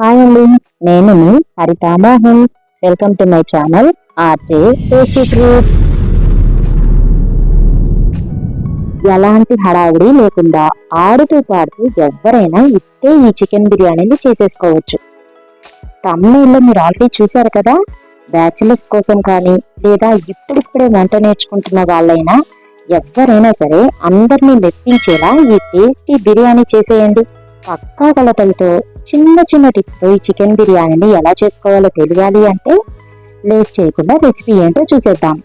Hi అండి, నేను మీ Haritha Mohan. Welcome to my channel RJ tasty truths. ఎలాంటి హడావిడి లేకుండా ఆడుతూ పాడుతూ ఎవరైనా ఇట్టే ఈ చికెన్ బిర్యానీని చేసేసుకోవచ్చు. తమిళలో మీరు ఆల్రెడీ చూశారు కదా. బ్యాచిలర్స్ కోసం కానీ లేదా ఇప్పుడిప్పుడే వంట నేర్చుకుంటున్న వాళ్ళైనా ఎవరైనా సరే అందరినీ మెప్పించేలా ఈ టేస్టీ బిర్యానీ చేసేయండి. పక్కా కొలతలతో చిన్న చిన్న టిప్స్తో ఈ చికెన్ బిర్యానీని ఎలా చేసుకోవాలో తెలియాలి అంటే లేట్ చేయకుండా రెసిపీ ఏంటో చూసేద్దాం.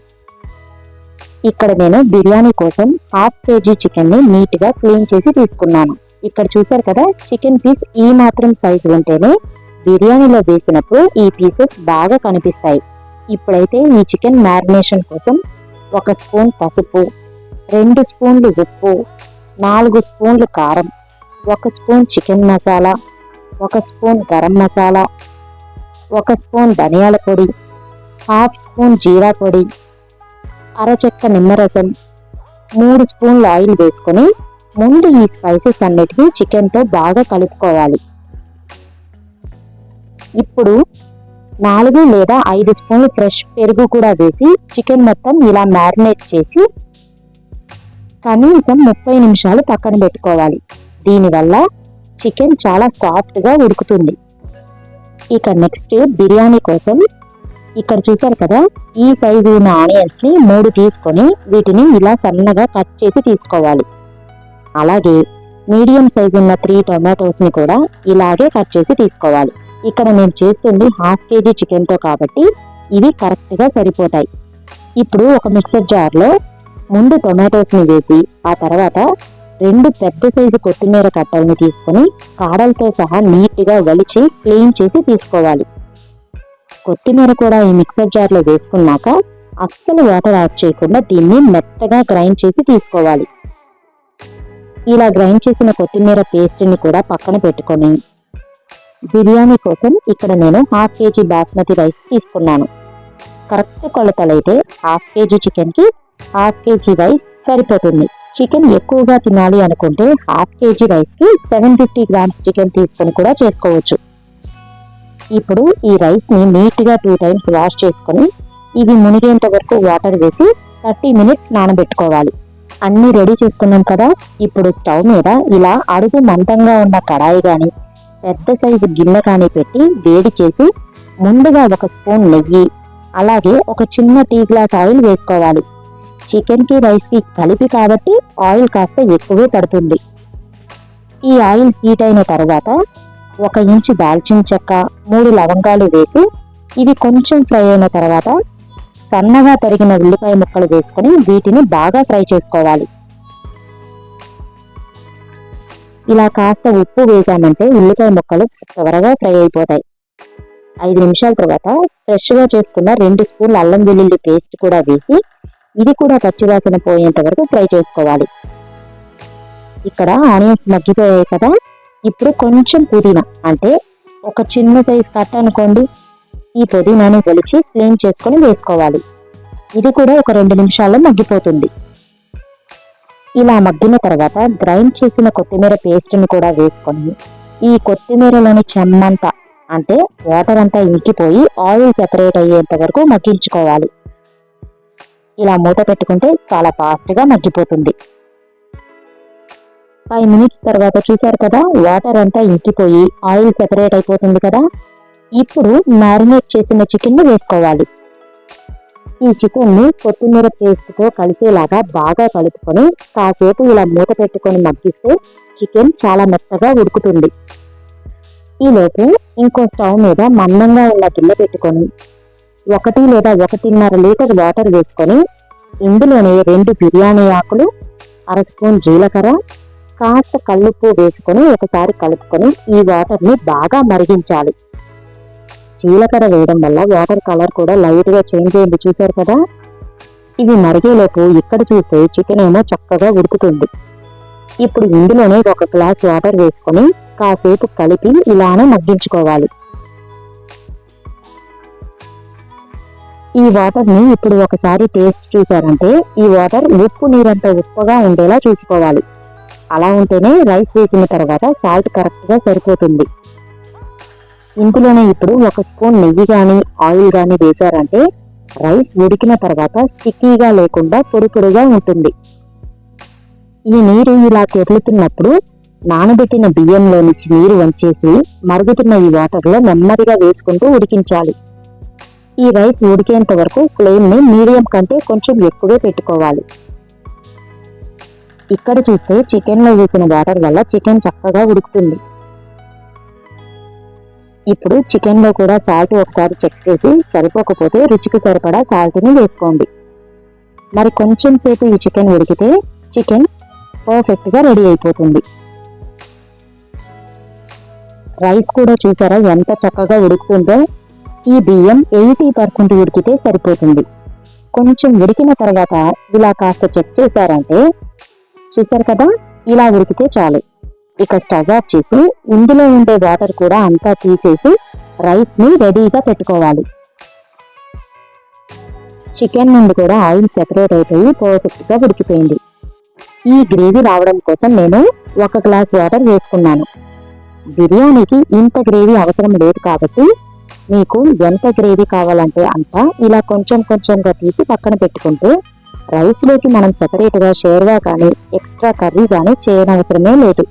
ఇక్కడ నేను బిర్యానీ కోసం 1/2 kg చికెన్ని నీట్గా క్లీన్ చేసి తీసుకున్నాను. ఇక్కడ చూసారు కదా, చికెన్ పీస్ ఈ మాత్రం సైజు ఉంటేనే బిర్యానీలో వేసినప్పుడు ఈ పీసెస్ బాగా కనిపిస్తాయి. ఇప్పుడైతే ఈ చికెన్ మ్యారినేషన్ కోసం 1 స్పూన్ పసుపు, 2 స్పూన్లు ఉప్పు, 4 స్పూన్లు కారం, 1 spoon chicken masala, 1 spoon garam masala, 1 spoon ధనియాల పొడి, 1/2 స్పూన్ జీరా పొడి, అరచెక్క నిమ్మరసం, 3 స్పూన్ల ఆయిల్ వేసుకొని ముందు ఈ స్పైసెస్ అన్నిటినీ చికెన్తో బాగా కలుపుకోవాలి. ఇప్పుడు 4 లేదా 5 స్పూన్లు ఫ్రెష్ పెరుగు కూడా వేసి చికెన్ మొత్తం ఇలా మ్యారినేట్ చేసి కనీసం 30 నిమిషాలు పక్కన పెట్టుకోవాలి. దీనివల్ల చికెన్ చాలా సాఫ్ట్గా ఉడుకుతుంది. ఇక నెక్స్ట్ బిర్యానీ కోసం ఇక్కడ చూసారు కదా, ఈ సైజు ఉన్న ఆనియన్స్ని 3 తీసుకొని వీటిని ఇలా సన్నగా కట్ చేసి తీసుకోవాలి. అలాగే మీడియం సైజు ఉన్న 3 టొమాటోస్ని కూడా ఇలాగే కట్ చేసి తీసుకోవాలి. ఇక్కడ నేను చేస్తుంది 1/2 kg చికెన్తో కాబట్టి ఇవి కరెక్ట్గా సరిపోతాయి. ఇప్పుడు ఒక మిక్సర్ జార్లో ముందు టొమాటోస్ని వేసి ఆ తర్వాత 2 పెద్ద సైజు కొత్తిమీర కట్టల్ని తీసుకొని కాడలతో సహా నీట్గా వలిచి క్లీన్ చేసి తీసుకోవాలి. కొత్తిమీర కూడా ఈ మిక్సర్ జార్లో వేసుకున్నాక అస్సలు వాటర్ యాడ్ చేయకుండా దీన్ని మెత్తగా గ్రైండ్ చేసి తీసుకోవాలి. ఇలా గ్రైండ్ చేసిన కొత్తిమీర పేస్ట్ని కూడా పక్కన పెట్టుకొని బిర్యానీ కోసం ఇక్కడ నేను 1/2 kg బాస్మతి రైస్ తీసుకున్నాను. కరెక్ట్ కొలతలైతే 1/2 kg చికెన్కి 1/2 kg రైస్ సరిపోతుంది. చికెన్ ఎక్కువగా తినాలి అనుకుంటే 1/2 kg రైస్కి 750 గ్రామ్స్ చికెన్ తీసుకొని కూడా చేసుకోవచ్చు. ఇప్పుడు ఈ రైస్ని నీట్గా 2 టైమ్స్ వాష్ చేసుకొని ఇవి మునిగేంత వరకు వాటర్ వేసి 30 మినిట్స్ నానబెట్టుకోవాలి. అన్నీ రెడీ చేసుకున్నాం కదా. ఇప్పుడు స్టవ్ మీద ఇలా అడుగు మందంగా ఉన్న కడాయి కానీ పెద్ద సైజు గిన్నె కానీ పెట్టి వేడి చేసి ముందుగా 1 స్పూన్ నెయ్యి అలాగే ఒక చిన్న టీ గ్లాస్ ఆయిల్ వేసుకోవాలి. చికెన్కి రైస్కి కలిపి కాబట్టి ఆయిల్ కాస్త ఎక్కువే పడుతుంది. ఈ ఆయిల్ హీట్ అయిన తర్వాత 1 ఇంచు దాల్చిన చెక్క, 3 లవంగాలు వేసి ఇవి కొంచెం ఫ్రై అయిన తర్వాత సన్నగా తరిగిన ఉల్లిపాయ ముక్కలు వేసుకొని వీటిని బాగా ఫ్రై చేసుకోవాలి. ఇలా కాస్త ఉప్పు వేసామంటే ఉల్లిపాయ ముక్కలు త్వరగా ఫ్రై అయిపోతాయి. 5 నిమిషాల తర్వాత ఫ్రెష్గా చేసుకున్న 2 స్పూన్ల అల్లం వెల్లుల్లి పేస్ట్ కూడా వేసి ఇది కూడా పచ్చివాసన పోయేంత వరకు ఫ్రై చేసుకోవాలి. ఇక్కడ ఆనియన్స్ మగ్గిపోయాయి కదా. ఇప్పుడు కొంచెం పుదీనా, అంటే ఒక చిన్న సైజ్ కట్ట అనుకోండి, ఈ పుదీనాని ఒలిచి క్లీన్ చేసుకొని వేసుకోవాలి. ఇది కూడా ఒక 2 నిమిషాల్లో మగ్గిపోతుంది. ఇలా మగ్గిన తర్వాత గ్రైండ్ చేసిన కొత్తిమీర పేస్ట్ని కూడా వేసుకొని ఈ కొత్తిమీరలోని చెమ్మంతా అంటే వాటర్ అంతా ఇంకిపోయి ఆయిల్ సెపరేట్ అయ్యేంత వరకు మగ్గించుకోవాలి. ఇలా మూత పెట్టుకుంటే చాలా ఫాస్ట్గా మగ్గిపోతుంది. 5 మినిట్స్ తర్వాత చూసారు కదా, వాటర్ అంతా ఇంకిపోయి ఆయిల్ సెపరేట్ అయిపోతుంది కదా. ఇప్పుడు మ్యారినేట్ చేసిన చికెన్ని వేసుకోవాలి. ఈ చికెన్ని కొత్తిమీర పేస్ట్తో కలిసేలాగా బాగా కలుపుకొని కాసేపు ఇలా మూత పెట్టుకొని మగ్గిస్తే చికెన్ చాలా మెత్తగా ఉడుకుతుంది. ఈలోపు ఇంకో స్టవ్ మీద మందంగా ఉన్న గిన్నె పెట్టుకొని 1 లేదా 1.5 లీటర్ వాటర్ వేసుకొని ఇందులోనే 2 బిర్యానీ ఆకులు, 1/2 స్పూన్ జీలకర్ర, కాస్త కల్లుప్పు వేసుకొని ఒకసారి కలుపుకొని ఈ వాటర్ని బాగా మరిగించాలి. జీలకర్ర వేయడం వల్ల వాటర్ కలర్ కూడా లైట్గా చేంజ్ అయింది, చూసారు కదా. ఇవి మరిగేలోపు ఇక్కడ చూస్తే చికెన్ ఏమో చక్కగా ఉడుకుతుంది. ఇప్పుడు ఇందులోనే 1 గ్లాస్ వాటర్ వేసుకొని కాసేపు కలిపి ఇలానే మగ్గించుకోవాలి. ఈ వాటర్ని ఇప్పుడు ఒకసారి టేస్ట్ చూసారంటే ఈ వాటర్ ఉప్పు నీరంత ఉప్పుగా ఉండేలా చూసుకోవాలి. అలా ఉంటేనే రైస్ వేసిన తర్వాత సాల్ట్ కరెక్ట్గా సరిపోతుంది. ఇందులోనే ఇప్పుడు ఒక స్పూన్ నెయ్యి కానీ ఆయిల్ కానీ వేశారంటే రైస్ ఉడికిన తర్వాత స్టిక్కీగా లేకుండా పొడి పొడిగా ఉంటుంది. ఈ నీరు ఇలా తెరులుతున్నప్పుడు నానబెట్టిన బియ్యంలో నుంచి నీరు వంచేసి మరుగుతున్న ఈ వాటర్లో నెమ్మదిగా వేసుకుంటూ ఉడికించాలి. ఈ రైస్ ఉడికేంత వరకు ఫ్లేమ్ని మీడియం కంటే కొంచెం ఎక్కువే పెట్టుకోవాలి. ఇక్కడ చూస్తే చికెన్లో వేసిన వాటర్ వల్ల చికెన్ చక్కగా ఉడుకుతుంది. ఇప్పుడు చికెన్లో కూడా సాల్ట్ ఒకసారి చెక్ చేసి సరిపోకపోతే రుచికి సరిపడా సాల్ట్ని వేసుకోండి. మరి కొంచెం సేపు ఈ చికెన్ ఉడికితే చికెన్ పర్ఫెక్ట్గా రెడీ అయిపోతుంది. రైస్ కూడా చూసారా ఎంత చక్కగా ఉడుకుతుందో. ఈ బియ్యం 80% ఉడికితే సరిపోతుంది. కొంచెం ఉడికిన తర్వాత ఇలా కాస్త చెక్ చేశారంటే చూసారు కదా, ఇలా ఉడికితే చాలు. ఇక స్టవ్ ఆఫ్ చేసి ఇందులో ఉండే వాటర్ కూడా అంతా తీసేసి రైస్ని రెడీగా పెట్టుకోవాలి. చికెన్ నుండి కూడా ఆయిల్ సెపరేట్ అయిపోయి పర్ఫెక్ట్గా ఉడికిపోయింది. ఈ గ్రేవీ రావడం కోసం నేను 1 గ్లాస్ వాటర్ వేసుకున్నాను. బిర్యానీకి ఇంత గ్రేవీ అవసరం లేదు కాబట్టి మీకు ఎంత గ్రేవీ కావాలంటే అంత ఇలా కొంచెం కొంచెంగా తీసి పక్కన పెట్టుకుంటే రైస్లోకి మనం సెపరేట్గా షేర్వా కానీ ఎక్స్ట్రా కర్రీ కానీ చేయనవసరమే లేదు.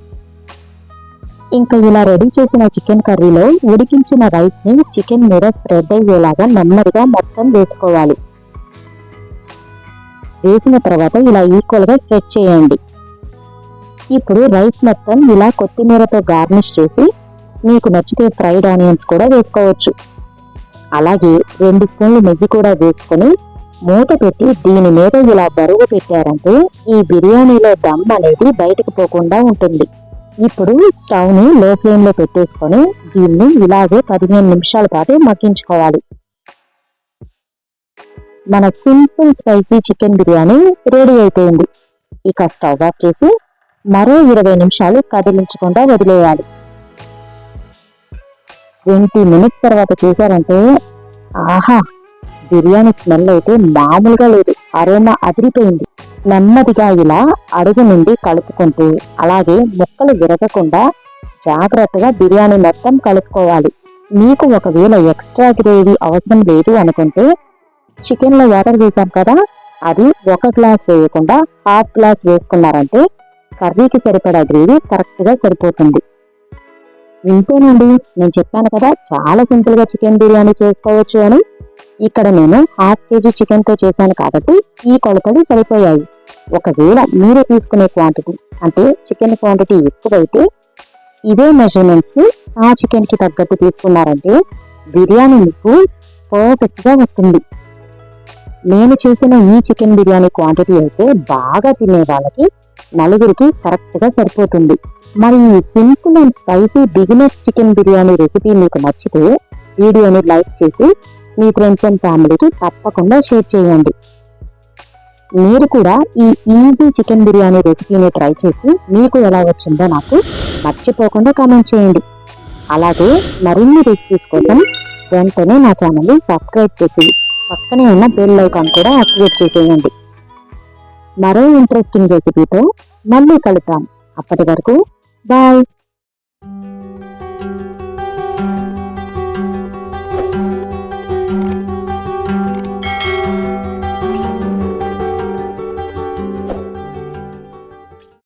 ఇంకా ఇలా రెడీ చేసిన చికెన్ కర్రీలో ఉడికించిన రైస్ని చికెన్ మీద స్ప్రెడ్ అయ్యేలాగా నెమ్మదిగా మొత్తం వేసుకోవాలి. వేసిన తర్వాత ఇలా ఈక్వల్గా స్ప్రెడ్ చేయండి. ఇప్పుడు రైస్ మొత్తం ఇలా కొత్తిమీరతో గార్నిష్ చేసి మీకు నచ్చితే ఫ్రైడ్ ఆనియన్స్ కూడా వేసుకోవచ్చు. అలాగే 2 స్పూన్లు నెయ్యి కూడా వేసుకొని మూత పెట్టి దీని మీద ఇలా బరువు పెట్టారంటే ఈ బిర్యానీలో దమ్ అనేది బయటకు పోకుండా ఉంటుంది. ఇప్పుడు స్టవ్ని లో ఫ్లేమ్లో పెట్టేసుకొని దీన్ని ఇలాగే 15 నిమిషాల పాటు మగ్గించుకోవాలి. మన simple spicy chicken biryani ready అయిపోయింది. ఇక స్టవ్ ఆఫ్ చేసి మరో 20 నిమిషాలు కదిలించకుండా వదిలేయాలి. 20 మినిట్స్ తర్వాత చూసారంటే ఆహా, బిర్యానీ స్మెల్ అయితే మామూలుగా లేదు. అరోమా అదిరిపోయింది. నెమ్మదిగా ఇలా అడుగు నుండి కలుపుకుంటూ అలాగే ముక్కలు విరగకుండా జాగ్రత్తగా బిర్యానీ మొత్తం కలుపుకోవాలి. మీకు ఒకవేళ ఎక్స్ట్రా గ్రేవీ అవసరం లేదు అనుకుంటే చికెన్లో వాటర్ వేసాం కదా, అది 1 గ్లాస్ వేయకుండా 1/2 గ్లాస్ వేసుకున్నారంటే కర్రీకి సరిపడా గ్రేవీ కరెక్ట్గా సరిపోతుంది. ఇంతేనండి, నేను చెప్పాను కదా చాలా సింపుల్గా చికెన్ బిర్యానీ చేసుకోవచ్చు అని. ఇక్కడ నేను 1/2 కేజీ చికెన్తో చేశాను కాబట్టి ఈ కొలతలు సరిపోయాయి. ఒకవేళ మీరు తీసుకునే క్వాంటిటీ అంటే చికెన్ క్వాంటిటీ ఎక్కువైతే ఇదే మెజర్మెంట్స్ని ఆ చికెన్కి తగ్గట్టు తీసుకున్నారంటే బిర్యానీ మీకు పర్ఫెక్ట్గా వస్తుంది. నేను చేసిన ఈ చికెన్ బిర్యానీ క్వాంటిటీ అయితే బాగా తినే వాళ్ళకి 4కి కరెక్ట్గా సరిపోతుంది. మరి ఈ simple and spicy beginners chicken biryani recipe మీకు నచ్చితే వీడియోని లైక్ చేసి మీ ఫ్రెండ్స్ అండ్ ఫ్యామిలీకి తప్పకుండా షేర్ చేయండి. మీరు కూడా ఈ ఈజీ చికెన్ బిర్యానీ రెసిపీని ట్రై చేసి మీకు ఎలా వచ్చిందో నాకు మర్చిపోకుండా కామెంట్ చేయండి. అలాగే మరిన్ని రెసిపీస్ కోసం వెంటనే నా ఛానల్ని సబ్స్క్రైబ్ చేసి పక్కనే ఉన్న బెల్ ఐకాన్ కూడా యాక్టివేట్ చేసేయండి. మరో ఇంట్రెస్టింగ్ రెసిపీతో మళ్ళీ కలుద్దాం. అప్పటి వరకు బాయ్.